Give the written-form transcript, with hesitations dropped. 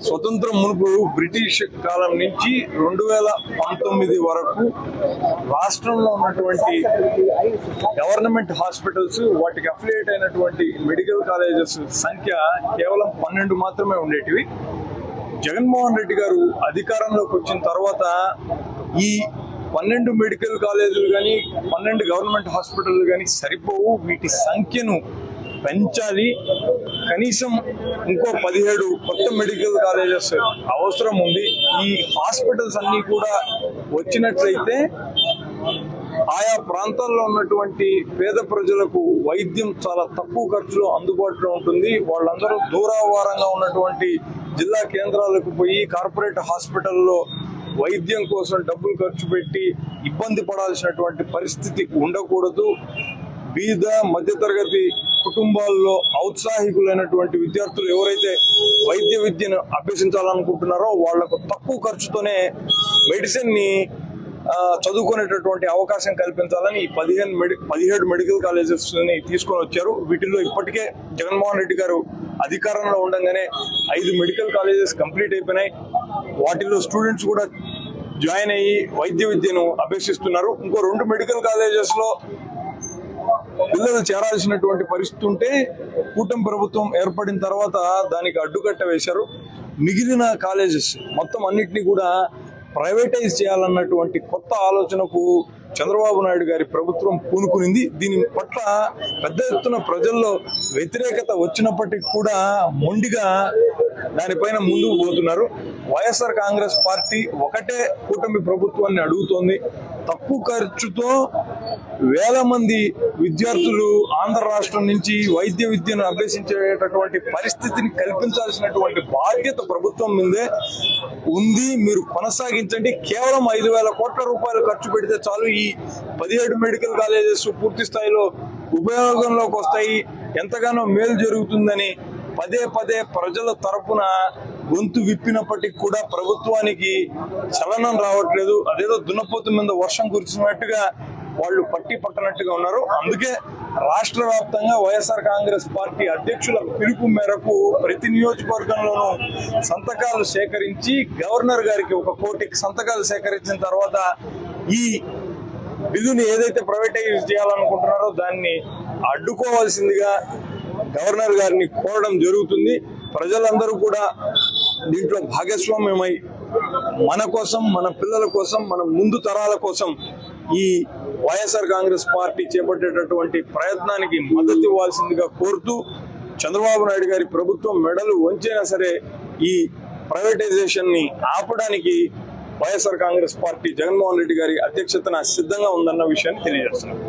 స్వతంత్రం మునుపు బ్రిటిష్ కాలం నుంచి 2019 వరకు రాష్ట్రంలో ఉన్నటువంటి గవర్నమెంట్ హాస్పిటల్స్, వాటికి అఫిలియేట్ అయినటువంటి మెడికల్ కాలేజెస్ సంఖ్య కేవలం 12 మాత్రమే ఉండేటివి. జగన్మోహన్ రెడ్డి గారు అధికారంలోకి వచ్చిన తర్వాత ఈ 12 మెడికల్ కాలేజీలు కానీ 12 గవర్నమెంట్ హాస్పిటల్ కానీ సరిపోవు, వీటి సంఖ్యను పెంచాలి, కనీసం ఇంకో 17 కొత్త మెడికల్ కాలేజెస్ అవసరం ఉంది. ఈ హాస్పిటల్స్ అన్ని కూడా వచ్చినట్లయితే ఆయా ప్రాంతాల్లో ఉన్నటువంటి పేద ప్రజలకు వైద్యం చాలా తక్కువ ఖర్చులో అందుబాటులో ఉంటుంది. వాళ్ళందరూ దూరావారంగా ఉన్నటువంటి జిల్లా కేంద్రాలకు పోయి కార్పొరేట్ హాస్పిటల్లో వైద్యం కోసం డబ్బులు ఖర్చు పెట్టి ఇబ్బంది పడాల్సినటువంటి పరిస్థితి ఉండకూడదు. బీద మధ్యతరగతి కుటుంబాల్లో ఔత్సాహికులైనటువంటి విద్యార్థులు ఎవరైతే వైద్య విద్యను అభ్యసించాలనుకుంటున్నారో వాళ్లకు తక్కువ ఖర్చుతోనే మెడిసిన్ ని చదువుకునేటటువంటి అవకాశం కల్పించాలని 17 మెడికల్ కాలేజెస్ ని తీసుకొని వచ్చారు. వీటిల్లో ఇప్పటికే జగన్మోహన్ రెడ్డి గారు అధికారంలో ఉండగానే 5 మెడికల్ కాలేజెస్ కంప్లీట్ అయిపోయినాయి. వాటిల్లో స్టూడెంట్స్ కూడా జాయిన్ అయ్యి వైద్య విద్యను అభ్యసిస్తున్నారు. ఇంకో 2 మెడికల్ కాలేజెస్ లో పిల్లలు చేరాల్సినటువంటి పరిస్థితి ఉంటే కూటమి ప్రభుత్వం ఏర్పడిన తర్వాత దానికి అడ్డుకట్ట వేశారు. మిగిలిన కాలేజెస్ మొత్తం అన్నిటినీ కూడా ప్రైవేటైజ్ చేయాలన్నటువంటి కొత్త ఆలోచనకు చంద్రబాబు నాయుడు గారి ప్రభుత్వం పూనుకునింది. దీని పట్ల పెద్ద ఎత్తున ప్రజల్లో వ్యతిరేకత వచ్చినప్పటికీ కూడా మొండిగా దానిపైన ముందుకు పోతున్నారు. వైఎస్ఆర్ కాంగ్రెస్ పార్టీ ఒకటే కూటమి ప్రభుత్వాన్ని అడుగుతోంది, తక్కువ ఖర్చుతో వేల మంది విద్యార్థులు ఆంధ్ర రాష్ట్రం నుంచి వైద్య విద్యను అభ్యసించేటటువంటి పరిస్థితిని కల్పించాల్సినటువంటి బాధ్యత ప్రభుత్వం మీదే ఉంది. మీరు కొనసాగించండి. కేవలం 5,000 కోట్ల రూపాయలు ఖర్చు పెడితే చాలు, ఈ 17 మెడికల్ కాలేజెస్ పూర్తి స్థాయిలో ఉపయోగంలోకి వస్తాయి, ఎంతగానో మేలు జరుగుతుందని పదే పదే ప్రజల తరపున గొంతు విప్పినప్పటికీ కూడా ప్రభుత్వానికి చలనం రావట్లేదు. అదేదో దున్నపోతు మీద వర్షం కురిసినట్టుగా వాళ్ళు పట్టి పట్టనట్టుగా ఉన్నారు. అందుకే రాష్ట్ర వ్యాప్తంగా వైఎస్ఆర్ కాంగ్రెస్ పార్టీ అధ్యక్షుల పిలుపు మేరకు ప్రతి నియోజకవర్గంలోనూ సంతకాలు సేకరించి గవర్నర్ గారికి 1 కోటికి సంతకాలు సేకరించిన తర్వాత ఈ బిల్లుని ఏదైతే ప్రైవేటైజ్ చేయాలనుకుంటున్నారో దాన్ని అడ్డుకోవాల్సిందిగా గవర్నర్ గారిని కోరడం జరుగుతుంది. ప్రజలందరూ కూడా దీంట్లో భాగస్వామ్యమై మన కోసం, మన పిల్లల కోసం, మన ముందు తరాల కోసం ఈ వైఎస్ఆర్ కాంగ్రెస్ పార్టీ చేపట్టేటటువంటి ప్రయత్నానికి మద్దతు ఇవ్వాల్సిందిగా కోరుతూ, చంద్రబాబు నాయుడు గారి ప్రభుత్వం మెడలు వంచైనా సరే ఈ ప్రైవేటైజేషన్ ని ఆపడానికి వైఎస్ఆర్ కాంగ్రెస్ పార్టీ జగన్మోహన్ రెడ్డి గారి అధ్యక్షతన సిద్ధంగా ఉందన్న విషయాన్ని తెలియజేస్తున్నారు.